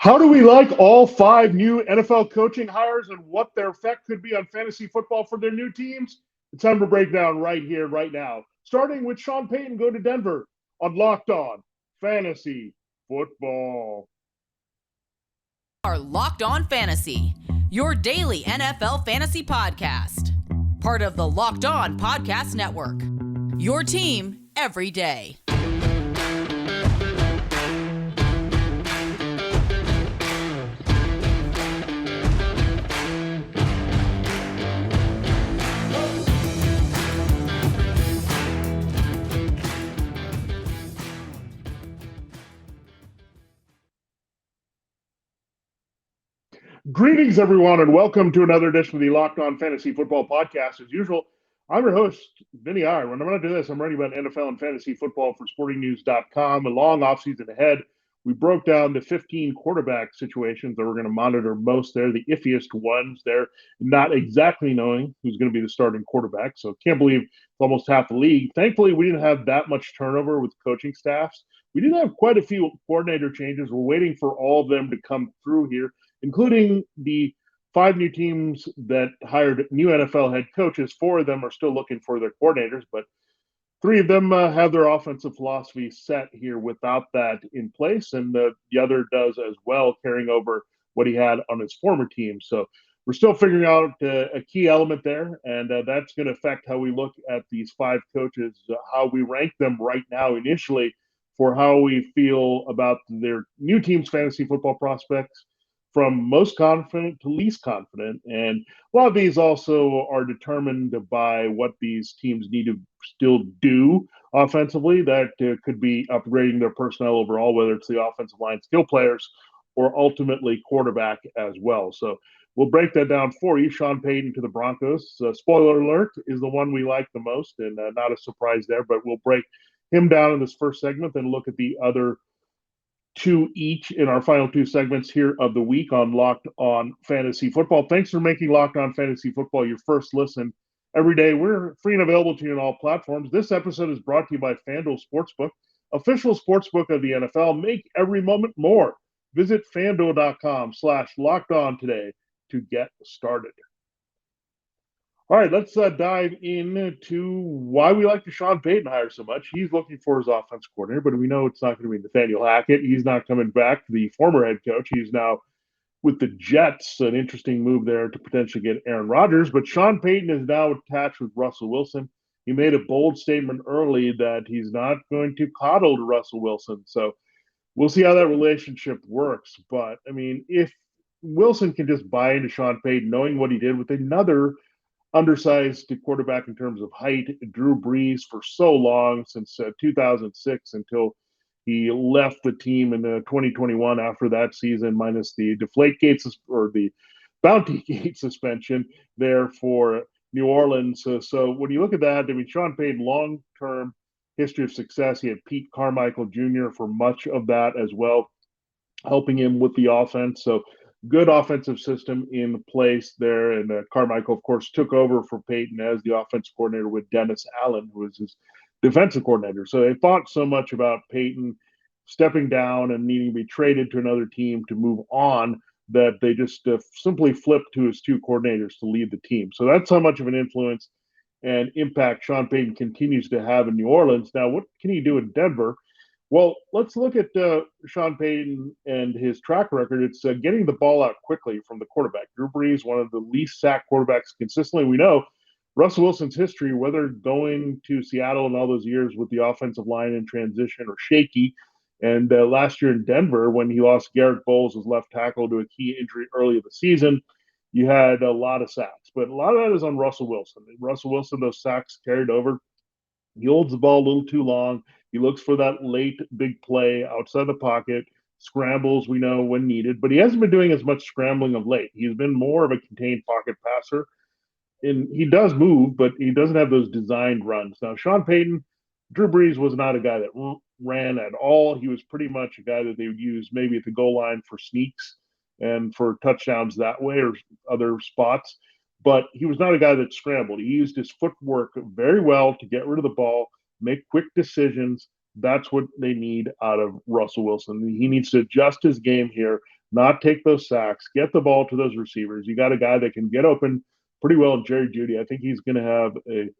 How do we like all five new NFL coaching hires and what their effect could be on fantasy football for their new teams? It's time to break down right here, right now. Starting with Sean Payton going to Denver on Locked On Fantasy Football. Are Locked On Fantasy, your daily NFL fantasy podcast. Part of the Locked On Podcast Network. Your team every day. Greetings, everyone, and welcome to another edition of the Locked On Fantasy Football Podcast. As usual, I'm your host, Vinnie Iyer. When I'm going to do this, I'm writing about NFL and fantasy football for sportingnews.com. A long offseason ahead. We broke down the 15 quarterback situations that we're going to monitor most there, the iffiest ones there, not exactly knowing who's going to be the starting quarterback. So can't believe it's almost half the league. Thankfully, we didn't have that much turnover with coaching staffs. We did have quite a few coordinator changes. We're waiting for all of them to come through here, including the five new teams that hired new NFL head coaches. Four of them are still looking for their coordinators, but three of them have their offensive philosophy set here without that in place, and the other does as well, carrying over what he had on his former team. So we're still figuring out a key element there, and that's going to affect how we look at these five coaches, how we rank them right now initially for how we feel about their new team's fantasy football prospects, from most confident to least confident. And a lot of these also are determined by what these teams need to still do offensively. That could be upgrading their personnel overall, whether it's the offensive line skill players or ultimately quarterback as well. So we'll break that down for you. Sean Payton to the Broncos. Spoiler alert, is the one we like the most, and not a surprise there, but we'll break him down in this first segment, then look at the other two each in our final two segments here of the week on Locked On Fantasy Football. Thanks for making Locked On Fantasy Football your first listen every day. We're free and available to you on all platforms. This episode is brought to you by FanDuel Sportsbook, official sportsbook of the NFL. Make every moment more. Visit FanDuel.com/locked on today to get started. All right, let's dive into why we like the Sean Payton hire so much. He's looking for his offense coordinator, but we know it's not going to be Nathaniel Hackett. He's not coming back, the former head coach. He's now with the Jets, an interesting move there to potentially get Aaron Rodgers. But Sean Payton is now attached with Russell Wilson. He made a bold statement early that he's not going to coddle to Russell Wilson. So we'll see how that relationship works. But, I mean, if Wilson can just buy into Sean Payton, knowing what he did with another undersized quarterback in terms of height, Drew Brees, for so long, since 2006 until he left the team in 2021 after that season, minus the deflate gates or the bounty gate suspension there for New Orleans. So when you look at that, I mean, Sean Payton, long-term history of success. He had Pete Carmichael Jr. for much of that as well, helping him with the offense. So good offensive system in place there. And Carmichael, of course, took over for Payton as the offensive coordinator with Dennis Allen, who was his defensive coordinator. So they thought so much about Payton stepping down and needing to be traded to another team to move on that they just simply flipped to his two coordinators to lead the team. So that's how much of an influence and impact Sean Payton continues to have in New Orleans. Now, what can he do in Denver? Well, let's look at Sean Payton and his track record. It's getting the ball out quickly from the quarterback. Drew Brees, one of the least sacked quarterbacks consistently. We know Russell Wilson's history, whether going to Seattle in all those years with the offensive line in transition or shaky, and last year in Denver when he lost Garrett Bowles as left tackle to a key injury early in the season, you had a lot of sacks. But a lot of that is on Russell Wilson. Russell Wilson, those sacks carried over. He holds the ball a little too long. He looks for that late big play outside the pocket, scrambles, we know, when needed. But he hasn't been doing as much scrambling of late. He's been more of a contained pocket passer. And he does move, but he doesn't have those designed runs. Now, Sean Payton, Drew Brees was not a guy that ran at all. He was pretty much a guy that they would use maybe at the goal line for sneaks and for touchdowns that way or other spots. But he was not a guy that scrambled. He used his footwork very well to get rid of the ball, make quick decisions. That's what they need out of Russell Wilson. He needs to adjust his game here, not take those sacks, get the ball to those receivers. You got a guy that can get open pretty well, Jerry Jeudy. I think he's going to have a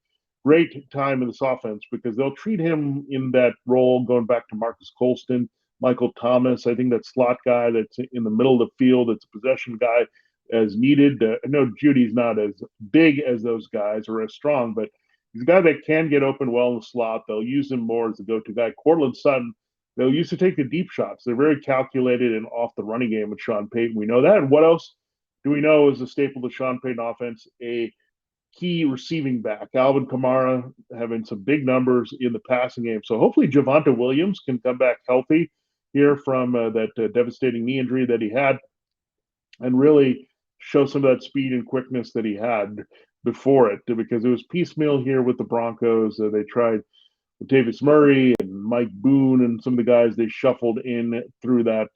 great time in this offense because they'll treat him in that role going back to Marcus Colston, Michael Thomas. I think that slot guy that's in the middle of the field, that's a possession guy as needed. I know Judy's not as big as those guys or as strong, but he's a guy that can get open well in the slot. They'll use him more as a go-to guy. Cortland Sutton, they'll use to take the deep shots. They're very calculated and off the running game with Sean Payton. We know that. And what else do we know is a staple of the Sean Payton offense? A key receiving back. Alvin Kamara having some big numbers in the passing game. So hopefully Javonte Williams can come back healthy here from that devastating knee injury that he had and really show some of that speed and quickness that he had before it, because it was piecemeal here with the Broncos. They tried Davis Murray and Mike Boone and some of the guys they shuffled in through that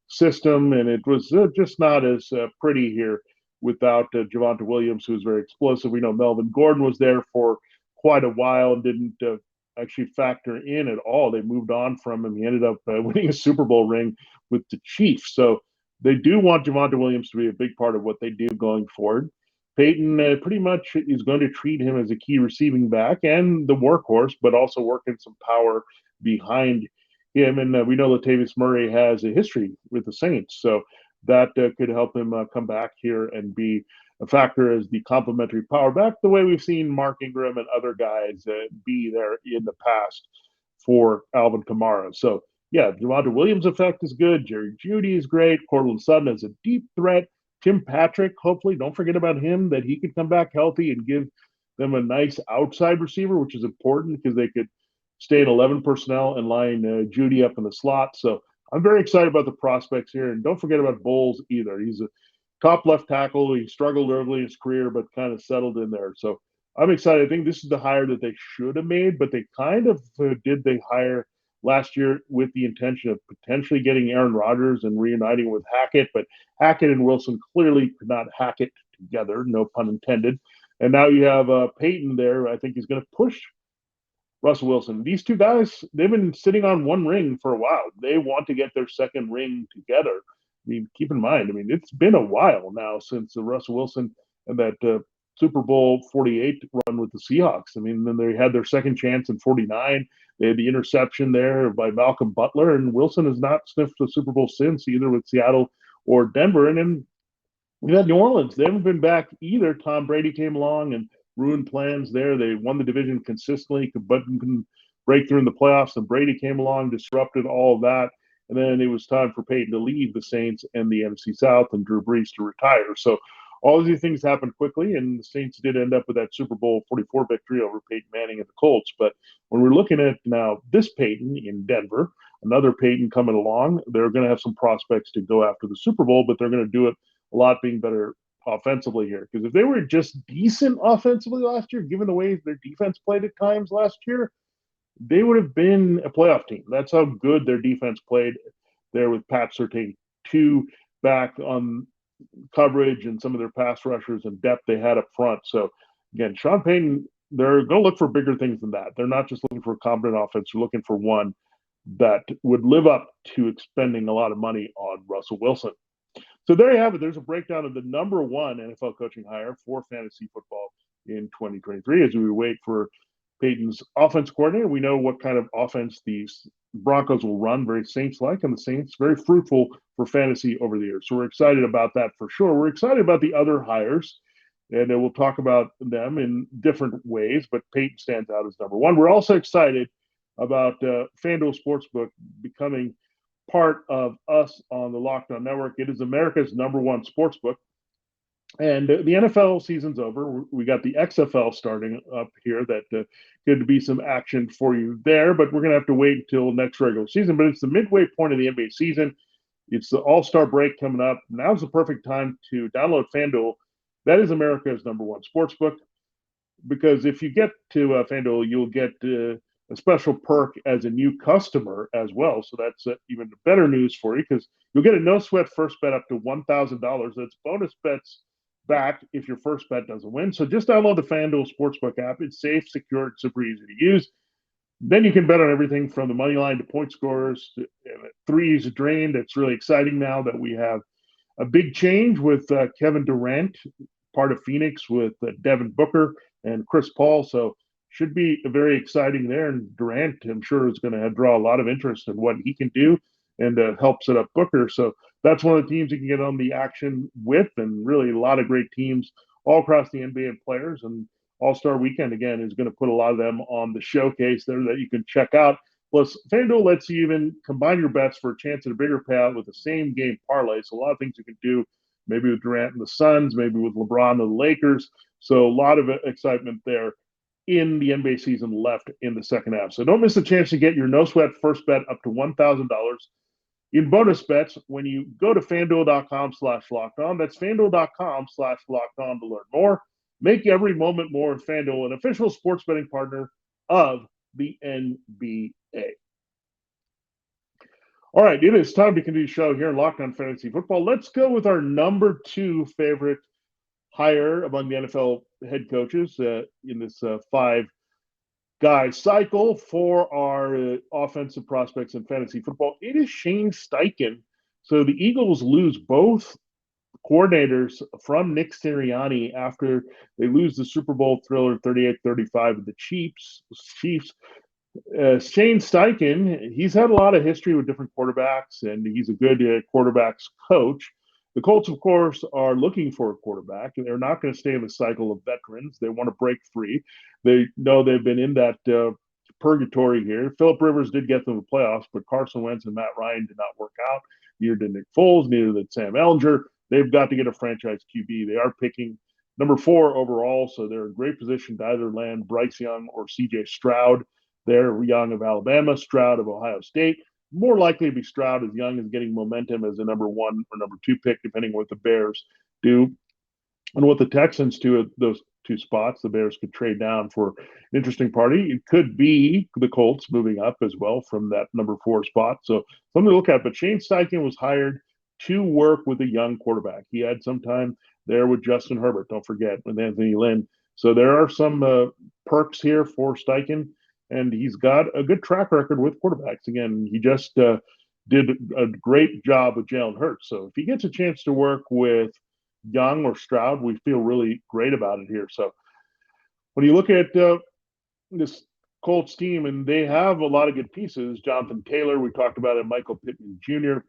system, and it was just not as pretty here without Javonte Williams, who was very explosive. We know Melvin Gordon was there for quite a while and didn't actually factor in at all. They moved on from him. He ended up winning a Super Bowl ring with the Chiefs. So they do want Javonte Williams to be a big part of what they do going forward. Peyton pretty much is going to treat him as a key receiving back and the workhorse, but also working some power behind him. And we know Latavius Murray has a history with the Saints, so that could help him come back here and be a factor as the complementary power back, the way we've seen Mark Ingram and other guys be there in the past for Alvin Kamara. So, yeah, Javonte Williams' effect is good. Jerry Jeudy is great. Cortland Sutton is a deep threat. Tim Patrick, hopefully, don't forget about him, that he could come back healthy and give them a nice outside receiver, which is important because they could stay in 11 personnel and line Jeudy up in the slot. So I'm very excited about the prospects here. And don't forget about Bowles either. He's a top left tackle. He struggled early in his career, but kind of settled in there. So I'm excited. I think this is the hire that they should have made, but they kind of did they hire last year with the intention of potentially getting Aaron Rodgers and reuniting with Hackett, but Hackett and Wilson clearly could not hack it together, no pun intended. And now you have Peyton there. I think he's going to push Russell Wilson. These two guys, they've been sitting on one ring for a while. They want to get their second ring together. I mean, keep in mind, it's been a while now since Russell Wilson and that Super Bowl 48 run with the Seahawks. Then they had their second chance in 49. They had the interception there by Malcolm Butler, and Wilson has not sniffed the Super Bowl since, either with Seattle or Denver. And then we had New Orleans. They haven't been back either. Tom Brady came along and ruined plans there. They won the division consistently, but couldn't break through in the playoffs, and Brady came along, disrupted all of that. And then it was time for Peyton to leave the Saints and the NFC South and Drew Brees to retire. So all of these things happened quickly, and the Saints did end up with that Super Bowl 44 victory over Peyton Manning and the Colts. But when we're looking at now this Peyton in Denver, another Peyton coming along, they're going to have some prospects to go after the Super Bowl, but they're going to do it a lot being better offensively here. Because if they were just decent offensively last year, given the way their defense played at times last year, they would have been a playoff team. That's how good their defense played there with Pat Surtain, 2 back on coverage and some of their pass rushers and depth they had up front. So again, Sean Payton, they're going to look for bigger things than that. They're not just looking for a competent offense. They're looking for one that would live up to expending a lot of money on Russell Wilson. So there you have it. There's a breakdown of the number one NFL coaching hire for fantasy football in 2023 as we wait for Peyton's offense coordinator. We know what kind of offense these Broncos will run, very Saints-like, and the Saints very fruitful for fantasy over the years. So we're excited about that for sure. We're excited about the other hires, and we'll talk about them in different ways, but Peyton stands out as number one. We're also excited about FanDuel Sportsbook becoming part of us on the Locked On Network. It is America's number one sportsbook. And the NFL season's over. We got the XFL starting up here. That could be some action for you there, but we're going to have to wait until next regular season. But it's the midway point of the NBA season. It's the All-Star break coming up. Now's the perfect time to download FanDuel. That is America's number one sportsbook, because if you get to FanDuel, you'll get a special perk as a new customer as well. So that's even better news for you, because you'll get a no-sweat first bet up to $1,000. That's bonus bets back if your first bet doesn't win. So just download the FanDuel Sportsbook app. It's safe, secure, it's super easy to use. Then you can bet on everything from the money line to point scorers, to threes drained. It's really exciting now that we have A big change with Kevin Durant, part of Phoenix, with Devin Booker and Chris Paul. So should be very exciting there. And Durant, I'm sure, is going to draw a lot of interest in what he can do and help set up Booker. So that's one of the teams you can get on the action with, and really a lot of great teams all across the NBA and players. And All-Star Weekend, again, is going to put a lot of them on the showcase there that you can check out. Plus, FanDuel lets you even combine your bets for a chance at a bigger payout with the same game parlay. So a lot of things you can do, maybe with Durant and the Suns, maybe with LeBron and the Lakers. So a lot of excitement there in the NBA season left in the second half. So don't miss the chance to get your no-sweat first bet up to $1,000 in bonus bets when you go to FanDuel.com/lockedon. That's FanDuel.com/lockedon to learn more. Make every moment more with FanDuel, an official sports betting partner of the NBA. All right, it is time to continue the show here in Locked On Fantasy Football. Let's go with our number 2 favorite hire among the NFL head coaches in this 5-guy cycle for our offensive prospects in fantasy football. It is Shane Steichen. So the Eagles lose both coordinators from Nick Sirianni after they lose the Super Bowl thriller 38-35 with the Chiefs. Shane Steichen, he's had a lot of history with different quarterbacks, and he's a good quarterbacks coach. The Colts, of course, are looking for a quarterback, and they're not going to stay in the cycle of veterans. They want to break free. They know they've been in that purgatory here. Philip Rivers did get them the playoffs, but Carson Wentz and Matt Ryan did not work out. Neither did Nick Foles, neither did Sam Ellinger. They've got to get a franchise QB. They are picking number 4 overall, so they're in great position to either land Bryce Young or C.J. Stroud. They're Young of Alabama, Stroud of Ohio State. More likely to be Stroud, as Young is getting momentum as a number 1 or number 2 pick, depending on what the Bears do. And what the Texans do at those 2 spots, the Bears could trade down for an interesting party. It could be the Colts moving up as well from that number 4 spot. So something to look at. But Shane Steichen was hired to work with a young quarterback. He had some time there with Justin Herbert, don't forget, with Anthony Lynn. So there are some perks here for Steichen. And he's got a good track record with quarterbacks. Again, he just did a great job with Jalen Hurts. So if he gets a chance to work with Young or Stroud, we feel really great about it here. So when you look at this Colts team, and they have a lot of good pieces, Jonathan Taylor, we talked about it, Michael Pittman Jr.,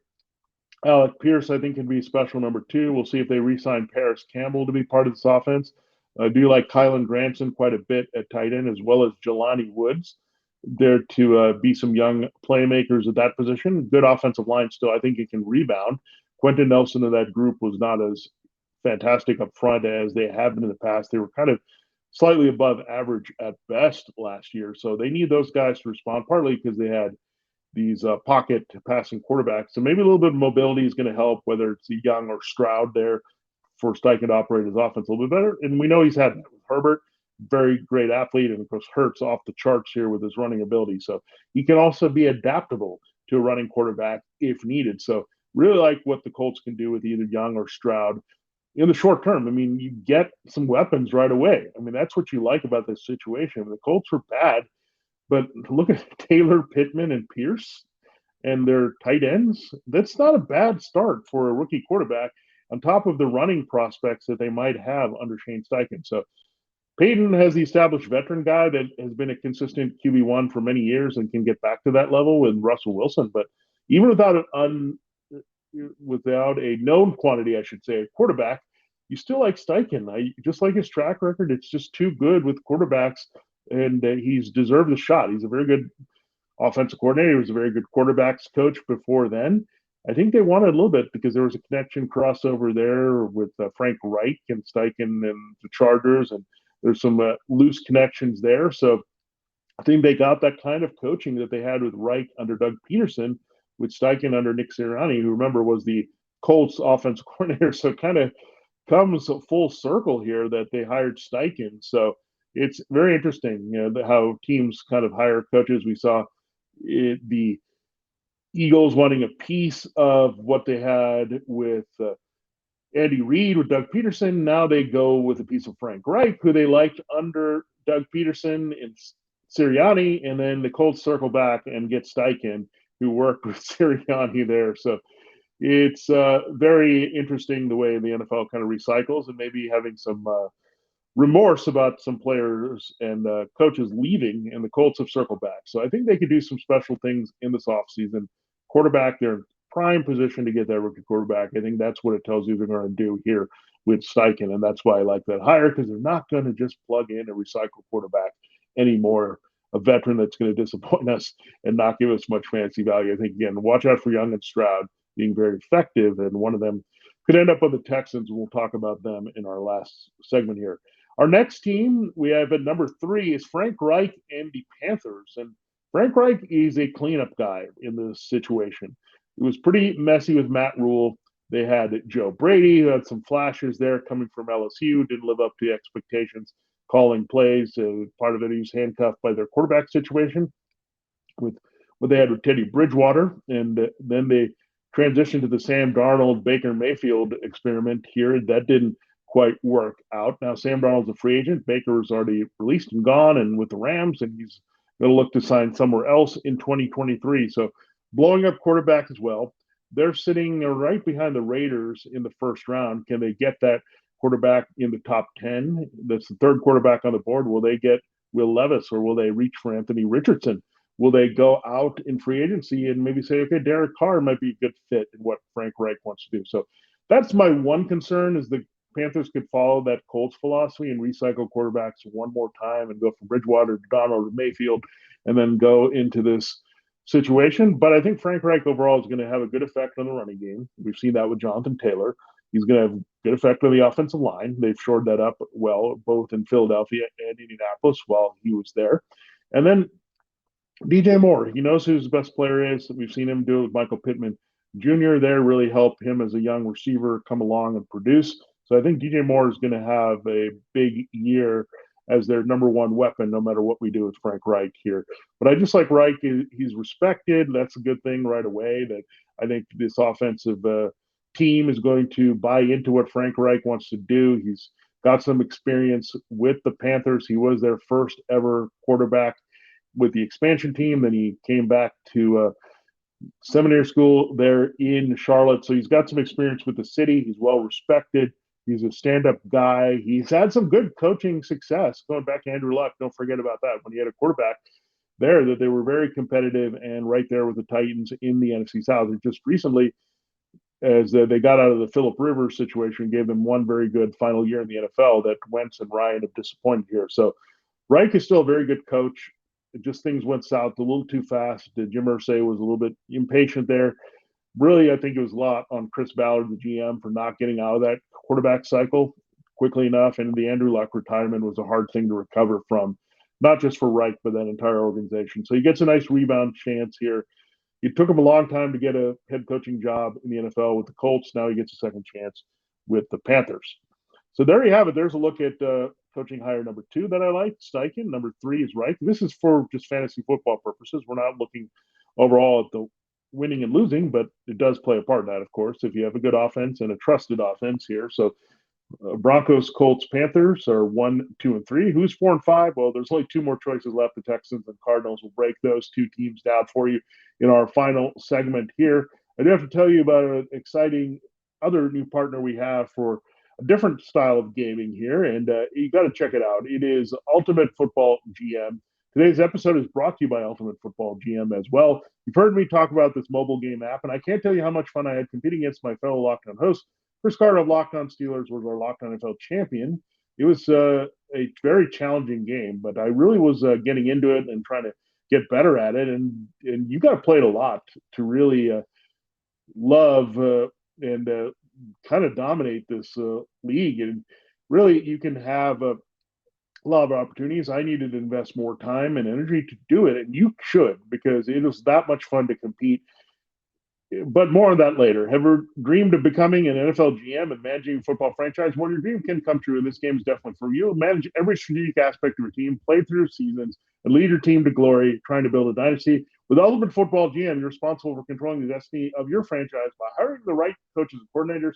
Alec Pierce, I think, can be special number 2. We'll see if they re-sign Paris Campbell to be part of this offense. I do like Kylan Granson quite a bit at tight end, as well as Jelani Woods there to be some young playmakers at that position. Good offensive line still. I think it can rebound. Quentin Nelson of that group was not as fantastic up front as they have been in the past. They were kind of slightly above average at best last year. So they need those guys to respond, partly because they had these pocket passing quarterbacks. So maybe a little bit of mobility is going to help, whether it's Young or Stroud there, for Steichen to operate his offense a little bit better. And we know he's had that with Herbert, very great athlete, and of course Hurts off the charts here with his running ability. So he can also be adaptable to a running quarterback if needed. So really like what the Colts can do with either Young or Stroud in the short term. I mean, you get some weapons right away. I mean, that's what you like about this situation. The Colts were bad, but look at Taylor, Pittman, and Pierce and their tight ends. That's not a bad start for a rookie quarterback, on top of the running prospects that they might have under Shane Steichen. So Payton has the established veteran guy that has been a consistent QB1 for many years and can get back to that level with Russell Wilson. But even without a known quantity, I should say, quarterback, you still like Steichen. I just like his track record. It's just too good with quarterbacks, and he's deserved the shot. He's a very good offensive coordinator. He was a very good quarterbacks coach before then. I think they wanted a little bit because there was a connection crossover there with Frank Reich and Steichen and the Chargers, and there's some loose connections there. So I think they got that kind of coaching that they had with Reich under Doug Peterson, with Steichen under Nick Sirianni, who, remember, was the Colts offensive coordinator. So it kind of comes full circle here that they hired Steichen. So it's very interesting, how teams kind of hire coaches. We saw the Eagles wanting a piece of what they had with Andy Reid, with Doug Peterson. Now they go with a piece of Frank Reich, who they liked under Doug Peterson and Sirianni, and then the Colts circle back and get Steichen, who worked with Sirianni there. So It's very interesting the way the NFL kind of recycles, and maybe having some remorse about some players and coaches leaving, and the Colts have circled back. So I think they could do some special things in this offseason. Quarterback, they're in prime position to get that rookie quarterback. I think that's what it tells you they're going to do here with Steichen, and that's why I like that hire, because they're not going to just plug in a recycled quarterback anymore, a veteran that's going to disappoint us and not give us much fancy value. I think, again, watch out for Young and Stroud being very effective, and one of them could end up with the Texans. We'll talk about them in our last segment here. Our next team we have at number 3 is Frank Reich and the Panthers. And Frank Reich is a cleanup guy in this situation. It was pretty messy with Matt Rule. They had Joe Brady, who had some flashes there coming from LSU, didn't live up to expectations, calling plays. Part of it, he was handcuffed by their quarterback situation with what they had with Teddy Bridgewater. And then they transitioned to the Sam Darnold, Baker Mayfield experiment here. That didn't quite work out. Now, Sam Darnold's a free agent. Baker was already released and gone and with the Rams, and he's going to look to sign somewhere else in 2023. So blowing up quarterback as well. They're sitting right behind the Raiders in the first round. Can they get that quarterback in the top 10? That's the third quarterback on the board. Will they get Will Levis, or will they reach for Anthony Richardson? Will they go out in free agency and maybe say, okay, Derek Carr might be a good fit in what Frank Reich wants to do? So that's my one concern, is the Panthers could follow that Colts philosophy and recycle quarterbacks one more time and go from Bridgewater to Donald to Mayfield and then go into this situation. But I think Frank Reich overall is going to have a good effect on the running game. We've seen that with Jonathan Taylor. He's going to have good effect on the offensive line. They've shored that up well, both in Philadelphia and Indianapolis while he was there. And then DJ Moore, he knows who his best player is. We've seen him do it with Michael Pittman Jr. there, really help him as a young receiver come along and produce. So I think DJ Moore is going to have a big year as their number one weapon, no matter what we do with Frank Reich here. But I just like Reich. He's respected. That's a good thing right away. That I think this offensive team is going to buy into what Frank Reich wants to do. He's got some experience with the Panthers. He was their first ever quarterback with the expansion team. Then he came back to seminary school there in Charlotte. So he's got some experience with the city. He's well respected. He's a stand-up guy. He's had some good coaching success. Going back to Andrew Luck, don't forget about that. When he had a quarterback there, that they were very competitive and right there with the Titans in the NFC South. And just recently, as they got out of the Phillip Rivers situation, gave them one very good final year in the NFL that Wentz and Ryan have disappointed here. So Reich is still a very good coach. Just things went south a little too fast. Jim Irsay was a little bit impatient there. Really, I think it was a lot on Chris Ballard, the GM, for not getting out of that quarterback cycle quickly enough. And the Andrew Luck retirement was a hard thing to recover from, not just for Reich, but that entire organization. So he gets a nice rebound chance here. It took him a long time to get a head coaching job in the NFL with the Colts. Now he gets a second chance with the Panthers. So there you have it. There's a look at coaching hire number 2 that I like, Steichen. Number 3 is Reich. This is for just fantasy football purposes. We're not looking overall at the winning and losing, but it does play a part in that, of course, if you have a good offense and a trusted offense here. So Broncos, Colts, Panthers are 1, 2, and 3. Who's 4 and 5? Well, there's only 2 more choices left. The Texans and Cardinals will break those 2 teams down for you in our final segment here. I do have to tell you about an exciting other new partner we have for a different style of gaming here, and you got to check it out. It is Ultimate Football GM. Today's episode is brought to you by Ultimate Football GM as well. You've heard me talk about this mobile game app, and I can't tell you how much fun I had competing against my fellow Locked On hosts. Chris Carter of Locked On Steelers was our Locked On NFL champion. It was a very challenging game, but I really was getting into it and trying to get better at it. And you got to play it a lot to really love and kind of dominate this league. And really, you can have a lot of opportunities. I needed to invest more time and energy to do it, and you should, because it was that much fun to compete. But more on that later. Have you dreamed of becoming an NFL GM and managing a football franchise? Well, your dream can come true, and this game is definitely for you. Manage every strategic aspect of your team, play through seasons, and lead your team to glory, trying to build a dynasty. With Ultimate Football GM, you're responsible for controlling the destiny of your franchise by hiring the right coaches and coordinators,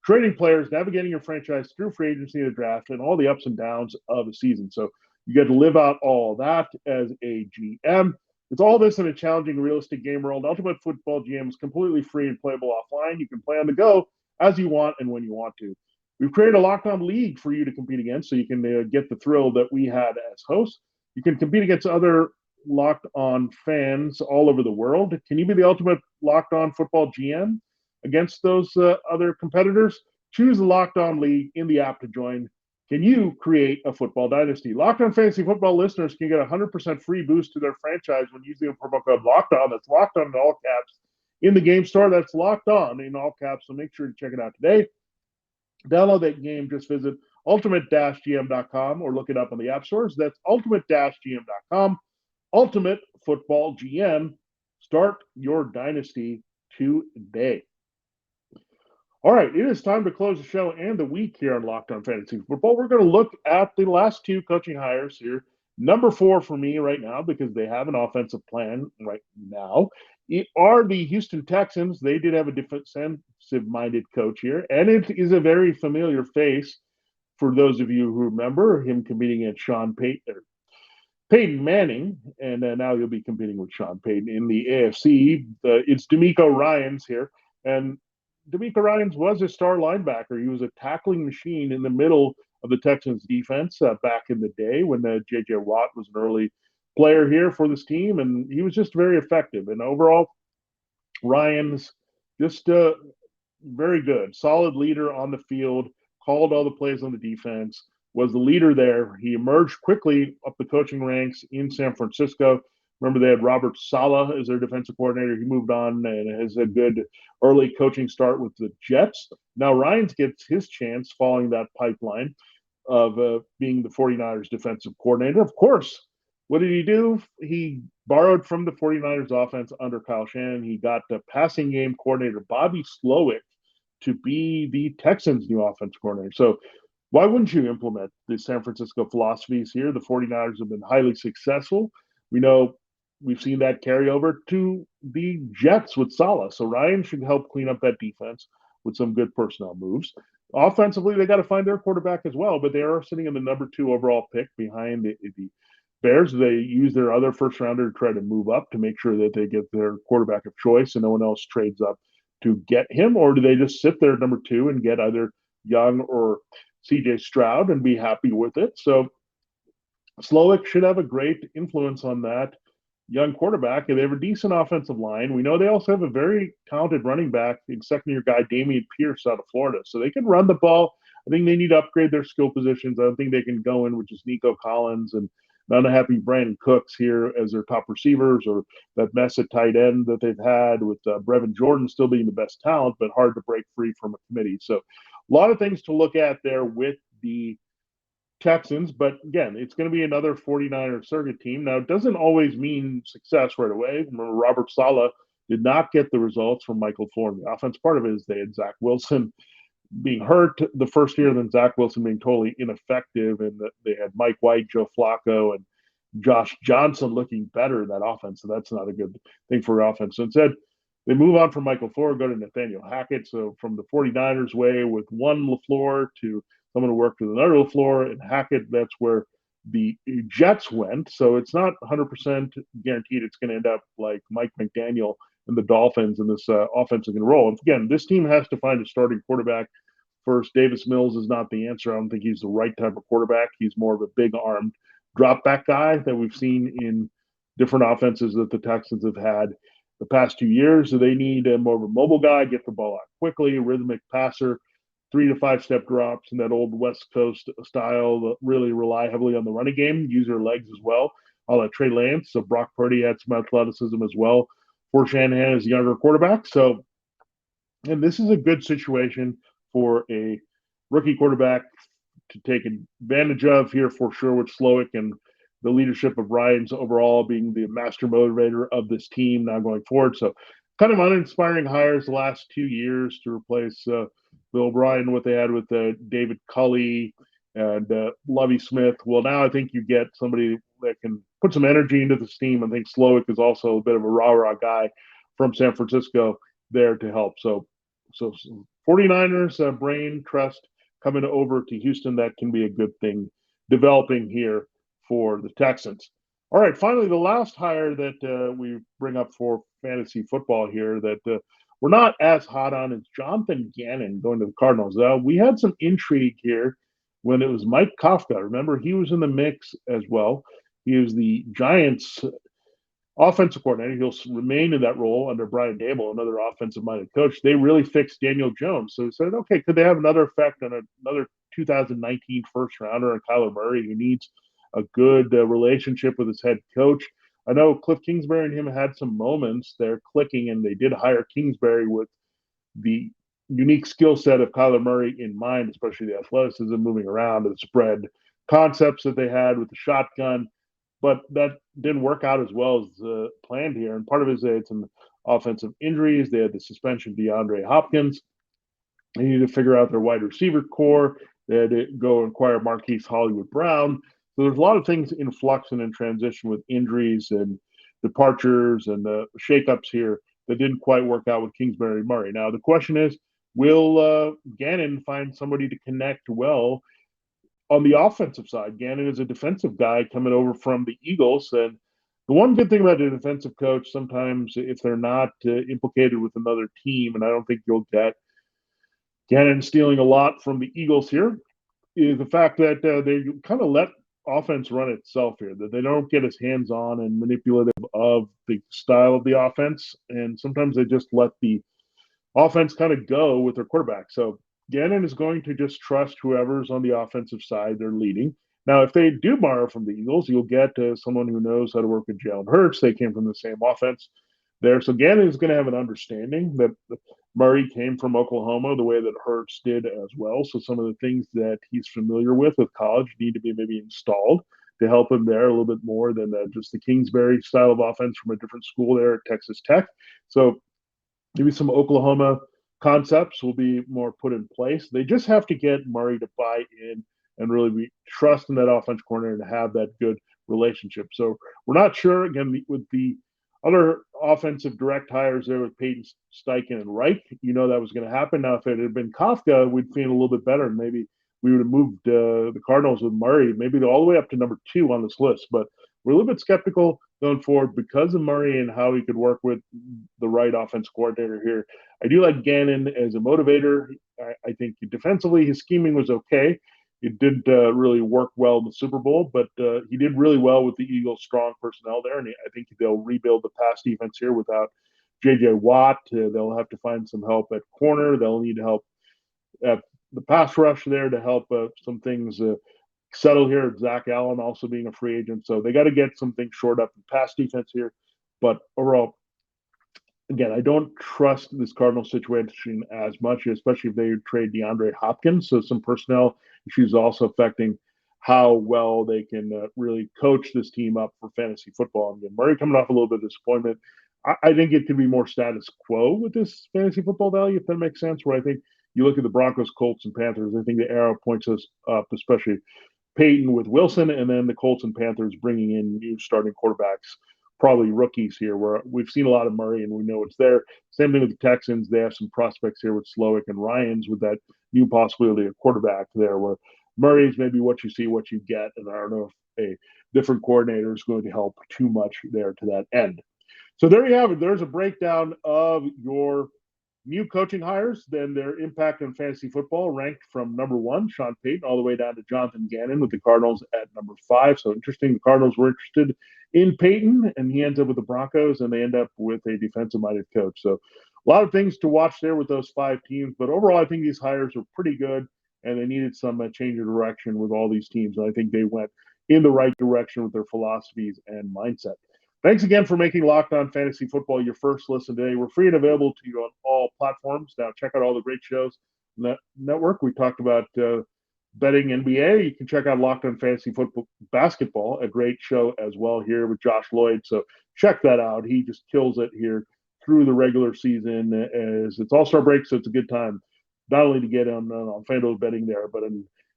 trading players, navigating your franchise through free agency and the draft, and all the ups and downs of a season. So you get to live out all that as a GM. It's all this in a challenging, realistic game world. Ultimate Football GM is completely free and playable offline. You can play on the go as you want and when you want to. We've created a Locked On League for you to compete against, so you can get the thrill that we had as hosts. You can compete against other Locked On fans all over the world. Can you be the ultimate Locked On Football GM against those other competitors? Choose the Locked On League in the app to join. Can you create a football dynasty? Locked On Fantasy Football listeners can get a 100% free boost to their franchise when using the promo code Locked On. That's Locked On in all caps in the game store. That's Locked On in all caps, so make sure to check it out today. Download that game. Just visit ultimate-gm.com or look it up on the app stores. That's ultimate-gm.com. Ultimate Football GM. Start your dynasty today. All right, it is time to close the show and the week here on Locked On Fantasy Football. We're going to look at the last two coaching hires here. Number 4 for me right now, because they have an offensive plan right now, are the Houston Texans. They did have a defensive-minded coach here, and it is a very familiar face for those of you who remember him competing against Sean Payton Manning, and now you'll be competing with Sean Payton in the AFC. It's DeMeco Ryans here, and DeMeco Ryans was a star linebacker. He was a tackling machine in the middle of the Texans defense back in the day when J.J. Watt was an early player here for this team, and he was just very effective. And overall, Ryans just very good, solid leader on the field, called all the plays on the defense, was the leader there. He emerged quickly up the coaching ranks in San Francisco. Remember, they had Robert Saleh as their defensive coordinator. He moved on and has a good early coaching start with the Jets. Now Ryans gets his chance following that pipeline of being the 49ers defensive coordinator. Of course, what did he do? He borrowed from the 49ers offense under Kyle Shanahan. He got the passing game coordinator, Bobby Slowick, to be the Texans' new offense coordinator. So why wouldn't you implement the San Francisco philosophies here? The 49ers have been highly successful. We know we've seen that carry over to the Jets with Saleh. So Ryan should help clean up that defense with some good personnel moves. Offensively, they got to find their quarterback as well, but they are sitting in the number 2 overall pick behind the Bears. They use their other first rounder to try to move up to make sure that they get their quarterback of choice and no one else trades up to get him, or do they just sit there at number 2 and get either Young or CJ Stroud and be happy with it? So Slowick should have a great influence on that young quarterback, and they have a decent offensive line. We know they also have a very talented running back in second-year guy Dameon Pierce out of Florida, so they can run the ball. I think they need to upgrade their skill positions. I don't think they can go in with just Nico Collins and unhappy Brandon Cooks here as their top receivers, or that mess at tight end that they've had with Brevin Jordan still being the best talent, but hard to break free from a committee. So a lot of things to look at there with the Texans, but again, it's going to be another 49er circuit team. Now, it doesn't always mean success right away. Remember, Robert Saleh did not get the results from Michael Florin. The offense part of it is they had Zach Wilson being hurt the first year, then Zach Wilson being totally ineffective, and they had Mike White, Joe Flacco, and Josh Johnson looking better in that offense. So that's not a good thing for offense. So instead, they move on from Michael Florin, go to Nathaniel Hackett. So from the 49ers way with one LaFleur to someone who worked with another LaFleur and Hackett, that's where the Jets went. So it's not 100% guaranteed it's going to end up like Mike McDaniel and the Dolphins in this offensive role. And again, this team has to find a starting quarterback first. Davis Mills is not the answer. I don't think he's the right type of quarterback. He's more of a big-armed drop-back guy that we've seen in different offenses that the Texans have had the past 2 years. So they need more of a mobile guy, get the ball out quickly, a rhythmic passer, 3 to 5 step drops in that old West Coast style, really rely heavily on the running game, use their legs as well. I'll let Trey Lance. So Brock Purdy had some athleticism as well for Shanahan as a younger quarterback. So, and this is a good situation for a rookie quarterback to take advantage of here for sure, with Slowick and the leadership of Ryans overall being the master motivator of this team now going forward. So kind of uninspiring hires the last 2 years to replace Bill O'Brien, what they had with David Culley and Lovie Smith. Well, now I think you get somebody that can put some energy into this team. I think Slowick is also a bit of a rah-rah guy from San Francisco there to help. So 49ers brain trust coming over to Houston. That can be a good thing developing here for the Texans. All right, finally, the last hire that we bring up for fantasy football here that we're not as hot on is Jonathan Gannon going to the Cardinals. We had some intrigue here when it was Mike Kafka. Remember, he was in the mix as well. He was the Giants' offensive coordinator. He'll remain in that role under Brian Dable, another offensive-minded coach. They really fixed Daniel Jones. So they said, okay, could they have another effect on another 2019 first-rounder and Kyler Murray, who needs a good relationship with his head coach? I know Cliff Kingsbury and him had some moments there clicking, and they did hire Kingsbury with the unique skill set of Kyler Murray in mind, especially the athleticism, moving around, and the spread concepts that they had with the shotgun. But that didn't work out as well as planned here. And part of it is they had some offensive injuries. They had the suspension of DeAndre Hopkins. They needed to figure out their wide receiver core. They had to go acquire Marquise Hollywood Brown. So there's a lot of things in flux and in transition with injuries and departures and the shakeups here that didn't quite work out with Kingsbury and Murray. Now, the question is, will Gannon find somebody to connect well on the offensive side? Gannon is a defensive guy coming over from the Eagles. And the one good thing about a defensive coach, sometimes if they're not implicated with another team, and I don't think you'll get Gannon stealing a lot from the Eagles here, is the fact that they kind of let offense run itself here, that they don't get as hands-on and manipulative of the style of the offense. And sometimes they just let the offense kind of go with their quarterback. So Gannon is going to just trust whoever's on the offensive side they're leading. Now, if they do borrow from the Eagles, you'll get someone who knows how to work with Jalen Hurts. They came from the same offense there. So Gannon is going to have an understanding that Murray came from Oklahoma the way that Hurts did as well. So some of the things that he's familiar with college need to be maybe installed to help him there a little bit more than just the Kingsbury style of offense from a different school there at Texas Tech. So maybe some Oklahoma concepts will be more put in place. They just have to get Murray to buy in and really be trust in that offense corner and have that good relationship. So we're not sure, again, with the other offensive direct hires there with Payton, Steichen, and Reich, that was going to happen. Now, if it had been Kafka, we'd feel a little bit better, and maybe we would have moved the Cardinals with Murray, maybe all the way up to number 2 on this list. But we're a little bit skeptical going forward because of Murray and how he could work with the right offense coordinator here. I do like Gannon as a motivator. I think defensively his scheming was okay. It didn't really work well in the Super Bowl, but he did really well with the Eagles' strong personnel there, and I think they'll rebuild the pass defense here without J.J. Watt. They'll have to find some help at corner. They'll need help at the pass rush there to help some things settle here. Zach Allen also being a free agent, so they got to get some things shored up in pass defense here. But overall, again, I don't trust this Cardinals situation as much, especially if they trade DeAndre Hopkins. So some personnel issues also affecting how well they can really coach this team up for fantasy football. And again, Murray coming off a little bit of disappointment. I think it could be more status quo with this fantasy football value, if that makes sense, where I think you look at the Broncos, Colts, and Panthers. I think the arrow points us up, especially Peyton with Wilson, and then the Colts and Panthers bringing in new starting quarterbacks, probably rookies here, where we've seen a lot of Murray and we know it's there. Same thing with the Texans. They have some prospects here with Slowick and Ryans with that new possibility of quarterback there, where Murray's maybe what you see, what you get. And I don't know if a different coordinator is going to help too much there to that end. So there you have it. There's a breakdown of your new coaching hires, then their impact on fantasy football, ranked from number 1, Sean Payton, all the way down to Jonathan Gannon with the Cardinals at number 5. So interesting. The Cardinals were interested in Payton, and he ends up with the Broncos, and they end up with a defensive-minded coach. So a lot of things to watch there with those 5 teams. But overall, I think these hires were pretty good, and they needed some change of direction with all these teams. And I think they went in the right direction with their philosophies and mindset. Thanks again for making Locked On Fantasy Football your first listen today. We're free and available to you on all platforms. Now, check out all the great shows on that network. We talked about betting NBA. You can check out Locked On Fantasy Football Basketball, a great show as well here with Josh Lloyd. So check that out. He just kills it here through the regular season as it's All-Star break, so it's a good time not only to get on FanDuel betting there, but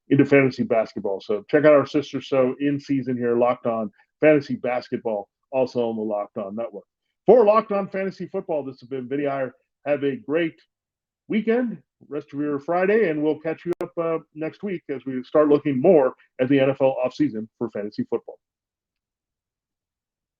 into fantasy basketball. So check out our sister show in season here, Locked On Fantasy Basketball, also on the Locked On Network. For Locked On Fantasy Football, this has been Vinnie Iyer. Have a great weekend, rest of your Friday, and we'll catch you up next week as we start looking more at the NFL offseason for fantasy football.